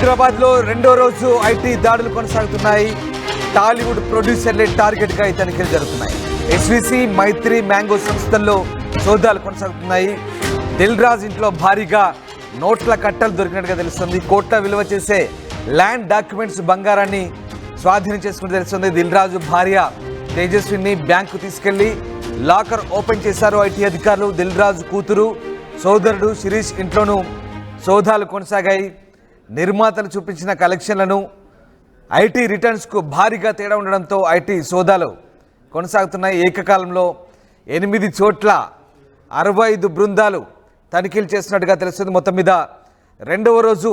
హైదరాబాద్లో రెండో రోజు ఐటీ దాడులు కొనసాగుతున్నాయి. టాలీవుడ్ ప్రొడ్యూసర్లే టార్గెట్గా ఈ తనిఖీలు జరుగుతున్నాయి. ఎస్వీసీ, మైత్రి, మ్యాంగో సంస్థల్లో సోదాలు కొనసాగుతున్నాయి. దిల్ రాజు ఇంట్లో భారీగా నోట్ల కట్టలు దొరికినట్టుగా తెలుస్తుంది. కోట్ల విలువ చేసే ల్యాండ్ డాక్యుమెంట్స్, బంగారాన్ని స్వాధీనం చేసుకుని తెలుస్తుంది. దిల్ రాజు భార్య తేజస్విని బ్యాంకు తీసుకెళ్లి లాకర్ ఓపెన్ చేశారు ఐటీ అధికారులు. దిల్ రాజు కూతురు, సోదరుడు శిరీష్ ఇంట్లోనూ సోదాలు కొనసాగాయి. నిర్మాతలు చూపించిన కలెక్షన్లను, ఐటీ రిటర్న్స్కు భారీగా తేడా ఉండడంతో ఐటీ సోదాలు కొనసాగుతున్నాయి. ఏకకాలంలో 8 చోట్ల 65 బృందాలు తనిఖీలు చేస్తున్నట్టుగా తెలుస్తుంది. మొత్తం మీద రెండవ రోజు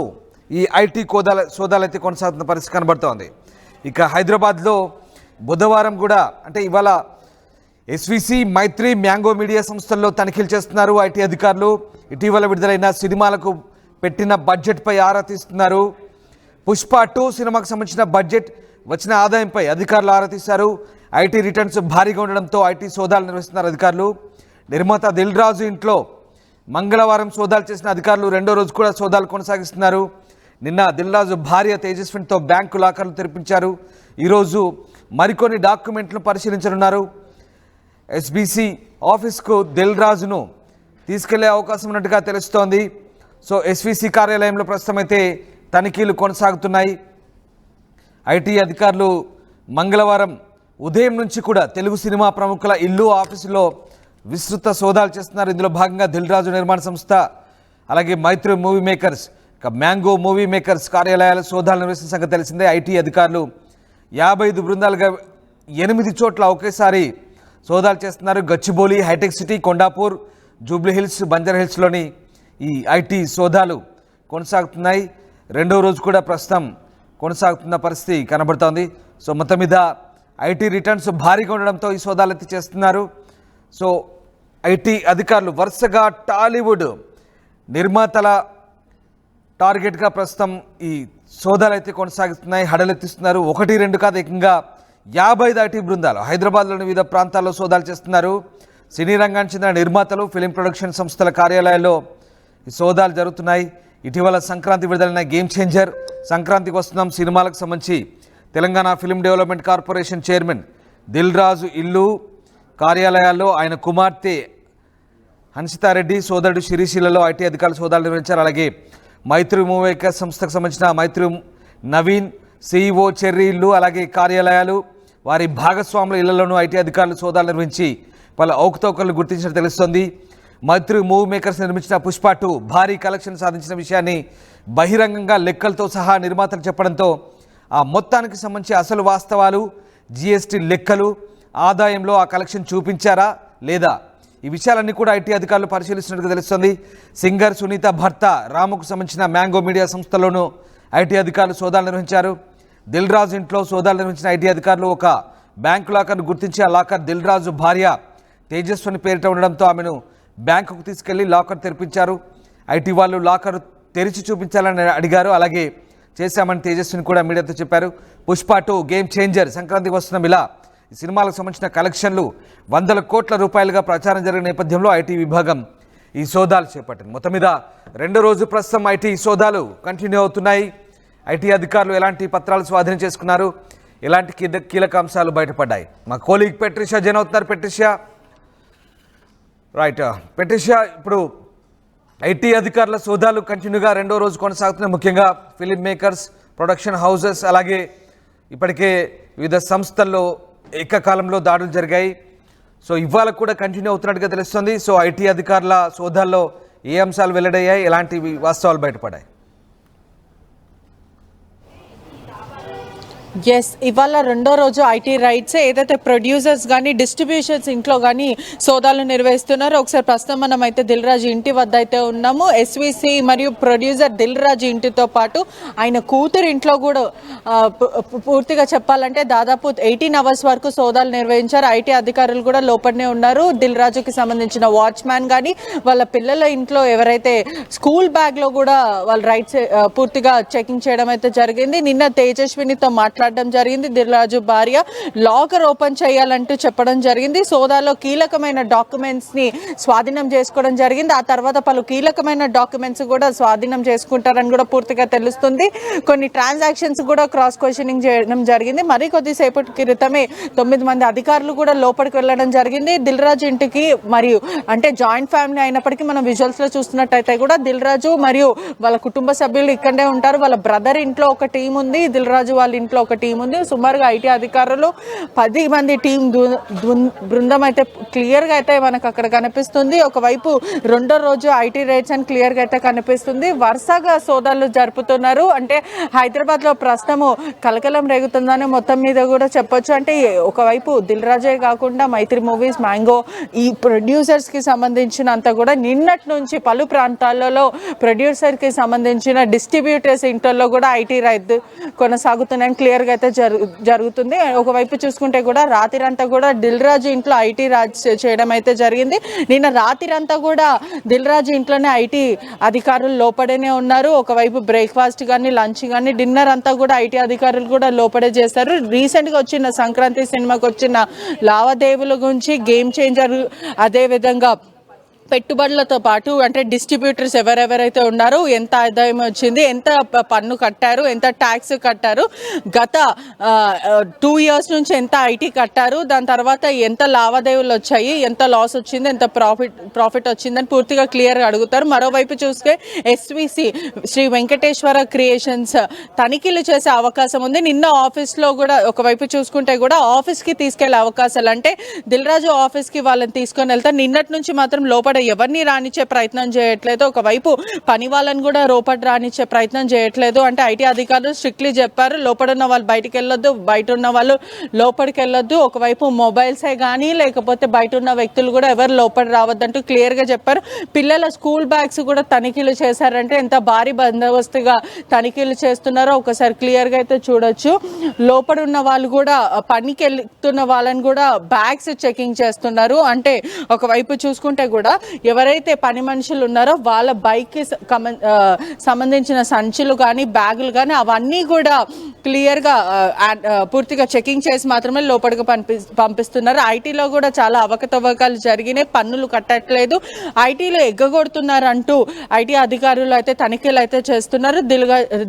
ఈ ఐటీ సోదాలు అయితే కొనసాగుతున్న పరిస్థితి కనబడుతోంది. ఇక హైదరాబాద్లో బుధవారం కూడా, అంటే ఇవాళ ఎస్వీసీ, మైత్రి, మ్యాంగో మీడియా సంస్థల్లో తనిఖీలు చేస్తున్నారు ఐటీ అధికారులు. ఇటీవల విడుదలైన సినిమాలకు పెట్టిన బడ్జెట్పై ఆరా తీస్తున్నారు. పుష్ప 2 సినిమాకు సంబంధించిన బడ్జెట్, వచ్చిన ఆదాయంపై అధికారులు ఆరా తీశారు. ఐటీ రిటర్న్స్ భారీగా ఉండడంతో ఐటీ సోదాలు నిర్వహిస్తున్నారు అధికారులు. నిర్మాత దిల్ రాజు ఇంట్లో మంగళవారం సోదాలు చేసిన అధికారులు రెండో రోజు కూడా సోదాలు కొనసాగిస్తున్నారు. నిన్న దిల్ రాజు భార్య తేజస్వినితో బ్యాంకు లాకర్లు తెరిపించారు. ఈరోజు మరికొన్ని డాక్యుమెంట్లను పరిశీలించనున్నారు. ఎస్బీసీ ఆఫీస్కు దిల్ రాజును తీసుకెళ్లే అవకాశం ఉన్నట్టుగా తెలుస్తోంది. సో ఎస్వీసీ కార్యాలయంలో ప్రస్తుతం అయితే తనిఖీలు కొనసాగుతున్నాయి. ఐటీ అధికారులు మంగళవారం ఉదయం నుంచి కూడా తెలుగు సినిమా ప్రముఖుల ఇల్లు, ఆఫీసులో విస్తృత సోదాలు చేస్తున్నారు. ఇందులో భాగంగా దిల్ రాజు నిర్మాణ సంస్థ, అలాగే Mythri movie makers, mango movie makers కార్యాలయాల సోదాలు నిర్వహిస్తున్న సంగతి తెలిసిందే. ఐటీ అధికారులు 55 బృందాలుగా 8 చోట్ల ఒకేసారి సోదాలు చేస్తున్నారు. Gachibowli, hitech city, Kondapur, jubilee hills, Banjara హిల్స్లోని ఈ ఐటీ సోదాలు కొనసాగుతున్నాయి. రెండో రోజు కూడా ప్రస్తుతం కొనసాగుతున్న పరిస్థితి కనబడుతోంది. సో మొత్తం మీద ఐటీ రిటర్న్స్ భారీగా ఉండడంతో ఈ సోదాలు అయితే చేస్తున్నారు. సో ఐటీ అధికారులు వరుసగా టాలీవుడ్ నిర్మాతల టార్గెట్గా ప్రస్తుతం ఈ సోదాలు అయితే కొనసాగుతున్నాయి, హడలెత్తిస్తున్నారు. 1, 2 కాదు, ఏకంగా 55 ఐటీ బృందాలు హైదరాబాద్లోని వివిధ ప్రాంతాల్లో సోదాలు చేస్తున్నారు. సినీ రంగానికి చెందిన నిర్మాతలు, ఫిలిం ప్రొడక్షన్ సంస్థల కార్యాలయాల్లో ఈ సోదాలు జరుగుతున్నాయి. ఇటీవల సంక్రాంతి విడుదలైన గేమ్ చేంజర్, సంక్రాంతికి వస్తున్నాం సినిమాలకు సంబంధించి Telangana film development corporation chairman Dil Raju ఇల్లు, కార్యాలయాల్లో ఆయన కుమార్తె హన్సితారెడ్డి, సోదరుడు శిరీషిలలో ఐటీ అధికారులు సోదాలు నిర్వహించారు. అలాగే మైత్రి మూవీ సంస్థకు సంబంధించిన మైత్రి నవీన్, సిఇఓ చెర్రీ ఇల్లు, అలాగే కార్యాలయాలు, వారి భాగస్వాముల ఇళ్లలోనూ ఐటీ అధికారులు సోదాలు నిర్వహించి పలు అవకతవకలను గుర్తించినట్టు తెలుస్తోంది. మైత్రి మూవీ మేకర్స్ నిర్మించిన పుష్ప 2 భారీ కలెక్షన్ సాధించిన విషయాన్ని బహిరంగంగా లెక్కలతో సహా నిర్మాతలు చెప్పడంతో ఆ మొత్తానికి సంబంధించి అసలు వాస్తవాలు, జీఎస్టీ లెక్కలు, ఆదాయంలో ఆ కలెక్షన్ చూపించారా లేదా, ఈ విషయాలన్నీ కూడా ఐటీ అధికారులు పరిశీలిస్తున్నట్టుగా తెలుస్తుంది. సింగర్ సునీత భర్త రాముకు సంబంధించిన మ్యాంగో మీడియా సంస్థలోనూ ఐటీ అధికారులు సోదాలు నిర్వహించారు. దిల్ రాజు ఇంట్లో సోదాలు నిర్వహించిన ఐటీ అధికారులు ఒక బ్యాంకు లాకర్ను గుర్తించి ఆ లాకర్ దిల్ రాజు భార్య తేజస్విని పేరిట ఉండడంతో ఆమెను బ్యాంకుకు తీసుకెళ్లి లాకర్ తెరిపించారు. ఐటీ వాళ్ళు లాకర్ తెరిచి చూపించాలని అడిగారు. అలాగే చేశామని తేజస్విని కూడా మీడియాతో చెప్పారు. పుష్ప 2 గేమ్ చేంజర్, సంక్రాంతికి వస్తున్నాం, ఇలా ఈ సినిమాలకు సంబంధించిన కలెక్షన్లు 100 కోట్ల రూపాయలుగా ప్రచారం జరిగిన నేపథ్యంలో ఐటీ విభాగం ఈ సోదాలు చేపట్టింది. మొత్తం మీద రెండో రోజు ప్రస్తుతం ఐటీ సోదాలు కంటిన్యూ అవుతున్నాయి. ఐటీ అధికారులు ఎలాంటి పత్రాలు స్వాధీనం చేసుకున్నారు, ఎలాంటి కీలక అంశాలు బయటపడ్డాయి. మా కోలీగ్ పెట్రిషియా జైన్ అవుతున్నారు. Patricia, right. పెట్రిషియా, ఇప్పుడు ఐటీ అధికారుల సోదాలు కంటిన్యూగా రెండో రోజు కొనసాగుతున్నాయి. ముఖ్యంగా ఫిలిం మేకర్స్, ప్రొడక్షన్ హౌసెస్, అలాగే ఇప్పటికే వివిధ సంస్థల్లో ఏకకాలంలో దాడులు జరిగాయి. సో ఇవాళ కూడా కంటిన్యూ అవుతున్నట్టుగా తెలుస్తుంది. సో ఐటీ అధికారుల సోదాల్లో ఏ అంశాలు వెల్లడయ్యాయి, ఎలాంటి వాస్తవాలు బయటపడ్డాయి? ఎస్, ఇవాళ రెండో రోజు ఐటీ రైట్స్ ఏదైతే ప్రొడ్యూసర్స్ కానీ డిస్ట్రిబ్యూషన్స్ ఇంట్లో కానీ సోదాలు నిర్వహిస్తున్నారో, ఒకసారి ప్రస్తుతం మనం అయితే దిల్ రాజు ఇంటి వద్ద అయితే ఉన్నాము. ఎస్వీసీ మరియు ప్రొడ్యూసర్ దిల్ రాజు ఇంటితో పాటు ఆయన కూతురు ఇంట్లో కూడా పూర్తిగా చెప్పాలంటే దాదాపు 18 అవర్స్ వరకు సోదాలు నిర్వహించారు. ఐటీ అధికారులు కూడా లోపలనే ఉన్నారు. దిల్ రాజుకి సంబంధించిన వాచ్మ్యాన్ కానీ వాళ్ళ పిల్లల ఇంట్లో ఎవరైతే స్కూల్ బ్యాగ్లో కూడా వాళ్ళ రైట్స్ పూర్తిగా చెకింగ్ చేయడం అయితే జరిగింది. నిన్న తేజస్వినితో మాట్లాడారు. మాట్లాడడం జరిగింది. దిల్ రాజు భార్య లాకర్ ఓపెన్ చేయాలంటూ చెప్పడం జరిగింది. సోదాలో కీలకమైన డాక్యుమెంట్స్ ని స్వాధీనం చేసుకోవడం జరిగింది. ఆ తర్వాత పలు కీలకమైన డాక్యుమెంట్స్ కూడా స్వాధీనం చేసుకుంటారని కూడా పూర్తిగా తెలుస్తుంది. కొన్ని ట్రాన్సాక్షన్స్ కూడా క్రాస్ క్వశ్చనింగ్ చేయడం జరిగింది. మరి కొద్దిసేపటి క్రితమే 9 మంది అధికారులు కూడా లోపలికి వెళ్ళడం జరిగింది దిల్ రాజు ఇంటికి. మరియు అంటే జాయింట్ ఫ్యామిలీ అయినప్పటికీ మనం విజువల్స్ లో చూస్తున్నట్టయితే కూడా దిల్ రాజు మరియు వాళ్ళ కుటుంబ సభ్యులు ఇక్కడే ఉంటారు. వాళ్ళ బ్రదర్ ఇంట్లో ఒక టీం ఉంది, దిల్ రాజు వాళ్ళ ఇంట్లో ఒక టీం ఉంది. సుమారుగా ఐటీ అధికారులు 10 మంది టీం బృందం అయితే క్లియర్ గా అయితే మనకు అక్కడ కనిపిస్తుంది. ఒకవైపు రెండో రోజు ఐటీ రైడ్స్ అని క్లియర్ గా అయితే కనిపిస్తుంది. వరుసగా సోదాలు జరుపుతున్నారు. అంటే హైదరాబాద్ లో ప్రస్తుతము కలకలం రేగుతుందని మొత్తం మీద కూడా చెప్పొచ్చు. అంటే ఒకవైపు దిల్ రాజే కాకుండా మైత్రి మూవీస్, మ్యాంగో ఈ ప్రొడ్యూసర్స్ కి సంబంధించినంత కూడా నిన్నటి నుంచి పలు ప్రాంతాలలో ప్రొడ్యూసర్ కి సంబంధించిన డిస్ట్రిబ్యూటర్స్ ఇంట్లో కూడా ఐటీ రైడ్ కొనసాగుతున్నాయని క్లియర్ గా అయితే జరుగుతుంది. ఒకవైపు చూసుకుంటే కూడా రాత్రంతా కూడా దిల్ రాజు ఇంట్లో ఐటీ రాజ్ చేయడం అయితే జరిగింది. నిన్న రాత్రంతా కూడా దిల్ రాజు ఇంట్లోనే ఐటీ అధికారులు లోపడనే ఉన్నారు. ఒకవైపు బ్రేక్ఫాస్ట్ కానీ, లంచ్ కానీ, డిన్నర్ అంతా కూడా ఐటీ అధికారులు కూడా లోపడే చేస్తారు. రీసెంట్ గా వచ్చిన సంక్రాంతి సినిమాకి వచ్చిన లావాదేవీల గురించి, గేమ్ చేంజర్, అదే విధంగా పెట్టుబడులతో పాటు అంటే డిస్ట్రిబ్యూటర్స్ ఎవరెవరైతే ఉన్నారో ఎంత ఆదాయం వచ్చింది, ఎంత పన్ను కట్టారు, ఎంత ట్యాక్స్ కట్టారు, గత 2 years నుంచి ఎంత ఐటీ కట్టారు, దాని తర్వాత ఎంత లావాదేవీలు వచ్చాయి, ఎంత లాస్ వచ్చింది, ఎంత ప్రాఫిట్ వచ్చిందని పూర్తిగా క్లియర్గా అడుగుతారు. మరోవైపు చూస్తే ఎస్విసి శ్రీ వెంకటేశ్వర క్రియేషన్స్ తనిఖీలు చేసే అవకాశం ఉంది. నిన్న ఆఫీస్లో కూడా ఒకవైపు చూసుకుంటే కూడా ఆఫీస్కి తీసుకెళ్లే అవకాశాలు, అంటే దిల్ రాజు ఆఫీస్కి వాళ్ళని తీసుకొని వెళ్తారు. నిన్నటి నుంచి మాత్రం లోపల ఎవరిని రానిచ్చే ప్రయత్నం చేయట్లేదు. ఒకవైపు పని వాళ్ళని కూడా లోపల రానిచ్చే ప్రయత్నం చేయట్లేదు. అంటే ఐటీ అధికారులు స్ట్రిక్ట్లీ చెప్పారు, లోపల ఉన్న వాళ్ళు బయటికి వెళ్ళొద్దు, బయట ఉన్న వాళ్ళు లోపలికి వెళ్ళొద్దు. ఒకవైపు మొబైల్సే కానీ లేకపోతే బయట ఉన్న వ్యక్తులు కూడా ఎవరు లోపల రావద్దంటూ క్లియర్గా చెప్పారు. పిల్లల స్కూల్ బ్యాగ్స్ కూడా తనిఖీలు చేశారంటే ఎంత భారీ బందోబస్తుగా తనిఖీలు చేస్తున్నారో ఒకసారి క్లియర్గా అయితే చూడొచ్చు. లోపల ఉన్న వాళ్ళు కూడా పనికి వెళ్తున్న వాళ్ళని కూడా బ్యాగ్స్ చెకింగ్ చేస్తున్నారు. అంటే ఒకవైపు చూసుకుంటే కూడా ఎవరైతే పని మనుషులు ఉన్నారో వాళ్ళ బైక్కి సంబంధించిన సంచులు కానీ, బ్యాగులు కానీ అవన్నీ కూడా క్లియర్గా పూర్తిగా చెకింగ్ చేసి మాత్రమే లోపలికి పంపిస్తున్నారు. ఐటీలో కూడా చాలా అవకతవకలు జరిగినాయి, పన్నులు కట్టట్లేదు, ఐటీలో ఎగ్గగొడుతున్నారు అంటూ ఐటీ అధికారులు అయితే తనిఖీలు అయితే చేస్తున్నారు.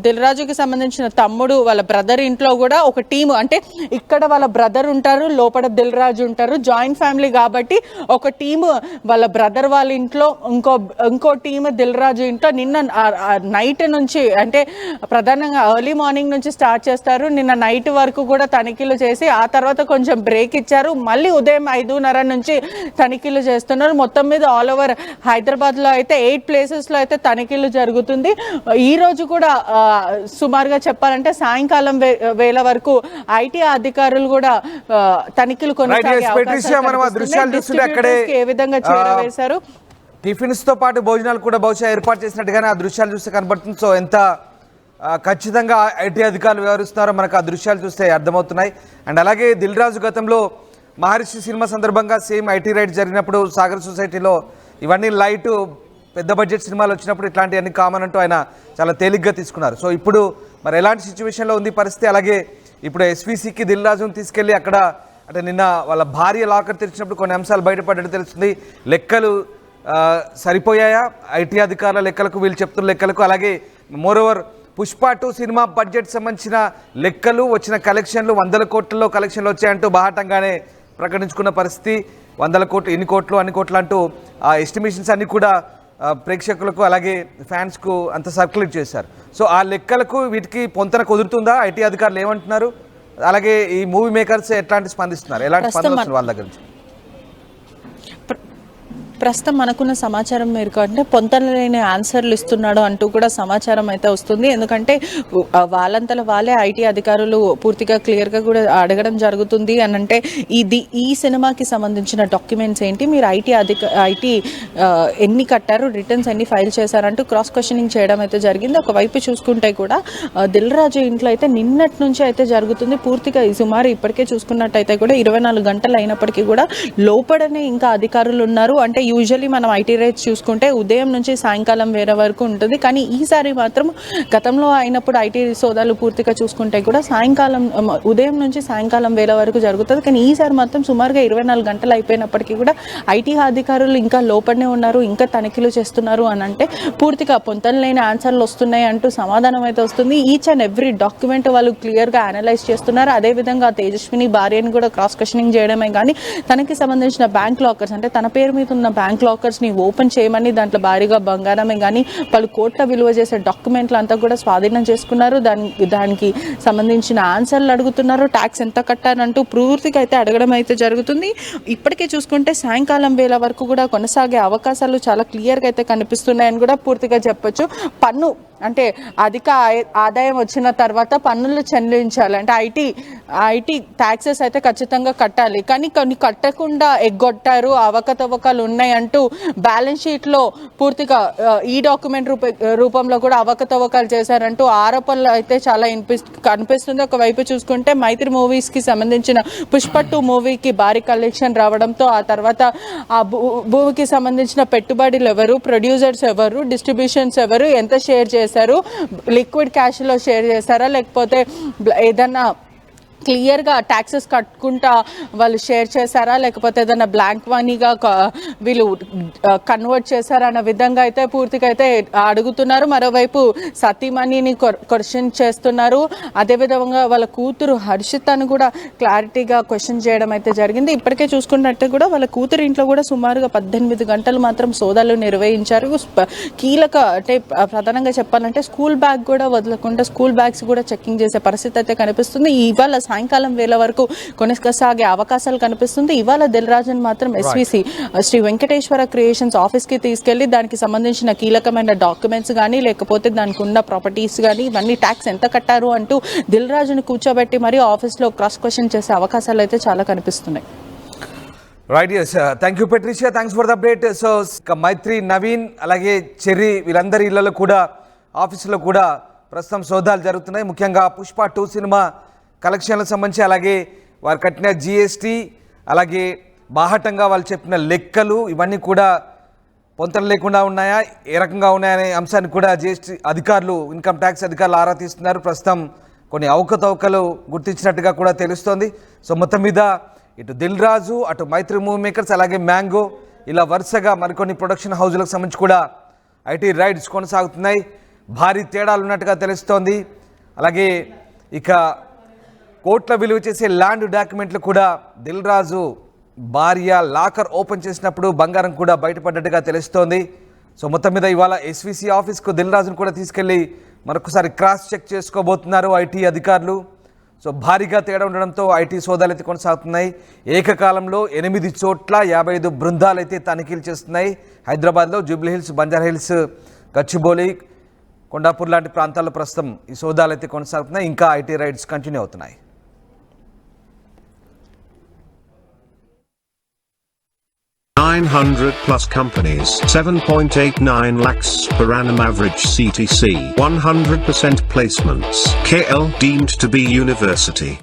దిల్ రాజుకి సంబంధించిన తమ్ముడు వాళ్ళ బ్రదర్ ఇంట్లో కూడా ఒక టీం, అంటే ఇక్కడ వాళ్ళ బ్రదర్ ఉంటారు, లోపల దిల్ రాజు ఉంటారు, జాయింట్ ఫ్యామిలీ కాబట్టి ఒక టీము వాళ్ళ బ్రదర్ వాళ్ళ ఇంట్లో, ఇంకో టీమ్ దిల్ రాజు ఇంట్లో. నిన్న నైట్ నుంచి అంటే ప్రధానంగా ఎర్లీ మార్నింగ్ నుంచి స్టార్ట్ చేస్తారు. నిన్న నైట్ వరకు కూడా తనిఖీలు చేసి ఆ తర్వాత కొంచెం బ్రేక్ ఇచ్చారు. మళ్ళీ ఉదయం 5:30 నుంచి తనిఖీలు చేస్తున్నారు. మొత్తం మీద ఆల్ ఓవర్ హైదరాబాద్ లో అయితే 8 places లో అయితే తనిఖీలు జరుగుతుంది. ఈ రోజు కూడా సుమారుగా చెప్పాలంటే సాయంకాలం వేళ వరకు ఐటీ అధికారులు కూడా తనిఖీలు కొనసాగే ఏ విధంగా చేరవేశారు. టిఫిన్స్ తో పాటు భోజనాలు కూడా బహుశా ఏర్పాటు చేసినట్టుగానే ఆ దృశ్యాలు చూస్తే కనబడుతుంది. సో ఎంత ఖచ్చితంగా ఐటీ అధికారులు వ్యవహరిస్తున్నారో మనకు ఆ దృశ్యాలు చూస్తే అర్థమవుతున్నాయి. అండ్ అలాగే దిల్ రాజు గతంలో మహర్షి సినిమా సందర్భంగా సేమ్ ఐటీ రైడ్ జరిగినప్పుడు సాగర్ సొసైటీలో ఇవన్నీ లైట్ పెద్ద బడ్జెట్ సినిమాలు వచ్చినప్పుడు ఇట్లాంటివన్నీ కామన్ అంటూ ఆయన చాలా తేలిగ్గా తీసుకున్నారు. సో ఇప్పుడు మరి ఎలాంటి సిచ్యువేషన్లో ఉంది పరిస్థితి? అలాగే ఇప్పుడు ఎస్విసికి దిల్ రాజును తీసుకెళ్ళి అక్కడ అంటే నిన్న వాళ్ళ భార్య లాకర్ తెరిచినప్పుడు కొన్ని అంశాలు బయటపడ్డట్టు తెలుస్తుంది. లెక్కలు సరిపోయాయా ఐటీ అధికారుల లెక్కలకు, వీళ్ళు చెప్తున్న లెక్కలకు? అలాగే మోరోవర్ పుష్ప 2 సినిమా బడ్జెట్ సంబంధించిన లెక్కలు, వచ్చిన కలెక్షన్లు 100 కోట్లలో కలెక్షన్లు వచ్చాయంటూ బాహాటంగానే ప్రకటించుకున్న పరిస్థితి. 100 కోట్లు, ఇన్ని కోట్లు, అన్ని కోట్లు అంటూ ఆ ఎస్టిమేషన్స్ అన్ని కూడా ప్రేక్షకులకు అలాగే ఫ్యాన్స్కు అంత సర్క్యులేట్ చేశారు. సో ఆ లెక్కలకు వీటికి పొంతన కుదురుతుందా? ఐటీ అధికారులు ఏమంటున్నారు? అలాగే ఈ మూవీ మేకర్స్ ఎట్లాంటి స్పందిస్తున్నారు, ఎలాంటి స్పందన వాళ్ళ దగ్గర నుంచి? ప్రస్తుతం మనకున్న సమాచారం మేరకు అంటే పొంతనలేని ఆన్సర్లు ఇస్తున్నాడు అంటూ కూడా సమాచారం అయితే వస్తుంది. ఎందుకంటే వాళ్ళంతలో వాళ్ళే ఐటీ అధికారులు పూర్తిగా క్లియర్గా కూడా అడగడం జరుగుతుంది అని అంటే ఈ సినిమాకి సంబంధించిన డాక్యుమెంట్స్ ఏంటి, మీరు ఐటీ ఎన్ని కట్టారు, రిటర్న్స్ ఎన్ని ఫైల్ చేశారంటూ క్రాస్ క్వశ్చనింగ్ చేయడం అయితే జరిగింది. ఒకవైపు చూసుకుంటే కూడా దిల్ రాజు ఇంట్లో అయితే నిన్నటి నుంచి అయితే జరుగుతుంది. పూర్తిగా సుమారు ఇప్పటికే చూసుకున్నట్టయితే కూడా 24 గంటలు అయినప్పటికీ కూడా లోపడనే ఇంకా అధికారులు ఉన్నారు. అంటే యూజువల్లీ మనం ఐటీ రైట్స్ చూసుకుంటే ఉదయం నుంచి సాయంకాలం వేరే వరకు ఉంటుంది. కానీ ఈసారి మాత్రం గతంలో అయినప్పుడు ఐటీ సోదాలు పూర్తిగా చూసుకుంటే కూడా ఉదయం నుంచి సాయంకాలం వేళ వరకు జరుగుతుంది. కానీ ఈసారి మాత్రం సుమారుగా 24 గంటలు అయిపోయినప్పటికీ కూడా ఐటీ అధికారులు ఇంకా లోపలనే ఉన్నారు, ఇంకా తనిఖీలు చేస్తున్నారు అని అంటే పూర్తిగా పొంతనలేని ఆన్సర్లు వస్తున్నాయి అంటూ సమాధానం అయితే వస్తుంది. ఈచ్ అండ్ ఎవ్రీ డాక్యుమెంట్ వాళ్ళు క్లియర్గా అనలైజ్ చేస్తున్నారు. అదేవిధంగా తేజస్విని భార్యని కూడా క్రాస్ క్వశ్చనింగ్ చేయడమే కానీ తనకి సంబంధించిన బ్యాంక్ లాకర్స్ అంటే తన పేరు మీద ఉన్న బ్యాంక్ లాకర్స్ని ఓపెన్ చేయమని దాంట్లో భారీగా బంగారమే కానీ పలు కోట్ల విలువ చేసే డాక్యుమెంట్లు అంతా కూడా స్వాధీనం చేసుకున్నారు. దానికి సంబంధించిన ఆన్సర్లు అడుగుతున్నారు, ట్యాక్స్ ఎంత కట్టారంటూ పూర్తిగా అయితే అడగడం అయితే జరుగుతుంది. ఇప్పటికే చూసుకుంటే సాయంకాలం వేళ వరకు కూడా కొనసాగే అవకాశాలు చాలా క్లియర్గా అయితే కనిపిస్తున్నాయని కూడా పూర్తిగా చెప్పొచ్చు. పన్ను అంటే అధిక ఆదాయం వచ్చిన తర్వాత పన్నులు చెల్లించాలి అంటే ఐటీ ట్యాక్సెస్ అయితే ఖచ్చితంగా కట్టాలి. కానీ కొన్ని కట్టకుండా ఎగ్గొట్టారు, అవకతవకలు ఉన్నాయంటూ బ్యాలెన్స్ షీట్లో పూర్తిగా ఈ డాక్యుమెంట్ రూపంలో కూడా అవకతవకలు చేశారంటూ ఆరోపణలు అయితే చాలా కనిపిస్తుంది. ఒకవైపు చూసుకుంటే మైత్రి మూవీస్కి సంబంధించిన పుష్ప 2 మూవీకి భారీ కలెక్షన్ రావడంతో ఆ తర్వాత ఆ భూమికి సంబంధించిన పెట్టుబడులు ఎవరు, ప్రొడ్యూసర్స్ ఎవరు, డిస్ట్రిబ్యూషన్స్ ఎవరు, ఎంత షేర్ చేశారు, లిక్విడ్ క్యాష్లో షేర్ చేశారా లేకపోతే ఏదన్నా క్లియర్గా ట్యాక్సెస్ కట్టుకుంటా వాళ్ళు షేర్ చేశారా లేకపోతే ఏదైనా బ్లాంక్ మనీగా వీళ్ళు కన్వర్ట్ చేశారా అన్న విధంగా అయితే పూర్తిగా అయితే అడుగుతున్నారు. మరోవైపు సతీమణిని క్వశ్చన్ చేస్తున్నారు. అదేవిధంగా వాళ్ళ కూతురు హర్షితను కూడా క్లారిటీగా క్వశ్చన్ చేయడం అయితే జరిగింది. ఇప్పటికే చూసుకున్నట్టు కూడా వాళ్ళ కూతురు ఇంట్లో కూడా సుమారుగా 18 గంటలు మాత్రం సోదాలు నిర్వహించారు. కీలక అంటే ప్రధానంగా చెప్పాలంటే స్కూల్ బ్యాగ్ కూడా వదలకుండా స్కూల్ బ్యాగ్స్ కూడా చెకింగ్ చేసే పరిస్థితి అయితే కనిపిస్తుంది. ఇవాళ సాయంకాలం వేళ వరకు కొనసాగే అవకాశాలు కనిపిస్తుంది. ఇవాళ దిల్ రాజును మాత్రం ఎస్విసి శ్రీ వెంకటేశ్వర క్రియేషన్స్ ఆఫీస్కి తీసుకెళ్లి దానికి సంబంధించిన కీలకమైన డాక్యుమెంట్స్ కానీ లేకపోతే దానికి ఉన్న ప్రాపర్టీస్ కానీ ఇవన్నీ ట్యాక్స్ ఎంత కట్టారు అంటూ దిల్ రాజును కూర్చోబెట్టి మరి ఆఫీస్లో క్రాస్ క్వశ్చన్ చేసే అవకాశాలు అయితే చాలా కనిపిస్తున్నాయి. Right, yes, thank you Patricia, thanks for the update. So Mythri, Naveen అలాగే చెర్రీ వీళ్ళందరి ఇళ్లలో కూడా ఆఫీసులో కూడా ప్రస్తుతం సోదాలు జరుగుతున్నాయి. ముఖ్యంగా పుష్ప 2 సినిమా కలెక్షన్లకు సంబంధించి అలాగే వారు కట్టిన జిఎస్టీ అలాగే బాహటంగా వాళ్ళు చెప్పిన లెక్కలు ఇవన్నీ కూడా పొంతన లేకుండా ఉన్నాయా, ఏ రకంగా ఉన్నాయనే అంశాన్ని కూడా జిఎస్టీ అధికారులు, ఇన్కమ్ ట్యాక్స్ అధికారులు ఆరా తీస్తున్నారు. ప్రస్తుతం కొన్ని అవకతవకలు గుర్తించినట్టుగా కూడా తెలుస్తోంది. సో మొత్తం మీద ఇటు దిల్ రాజు, అటు మైత్రి మూవీ మేకర్స్ అలాగే మ్యాంగో ఇలా వరుసగా మరికొన్ని ప్రొడక్షన్ హౌజులకు సంబంధించి కూడా ఐటీ రైడ్స్ కొనసాగుతున్నాయి. భారీ తేడాలు ఉన్నట్టుగా తెలుస్తోంది. అలాగే ఇక కోట్ల విలువ చేసే ల్యాండ్ డాక్యుమెంట్లు కూడా దిల్ రాజు భార్య లాకర్ ఓపెన్ చేసినప్పుడు బంగారం కూడా బయటపడ్డట్టుగా తెలుస్తోంది. సో మొత్తం మీద ఇవాళ ఎస్విసి ఆఫీస్కు దిల్ రాజును కూడా తీసుకెళ్లి మరొకసారి క్రాస్ చెక్ చేసుకోబోతున్నారు ఐటీ అధికారులు. సో భారీగా తేడా ఉండడంతో ఐటీ సోదాలు అయితే కొనసాగుతున్నాయి. ఏకకాలంలో 8 చోట్ల 55 బృందాలు అయితే తనిఖీలు చేస్తున్నాయి. హైదరాబాద్లో జూబ్లీహిల్స్, బంజారాహిల్స్, గచ్చిబౌలి, కొండాపూర్ లాంటి ప్రాంతాల్లో ప్రస్తుతం ఈ సోదాలు అయితే కొనసాగుతున్నాయి. ఇంకా ఐటీ రైడ్స్ కంటిన్యూ అవుతున్నాయి. 900 plus companies, 7.89 lakhs per annum average CTC, 100% placements. KL deemed to be university.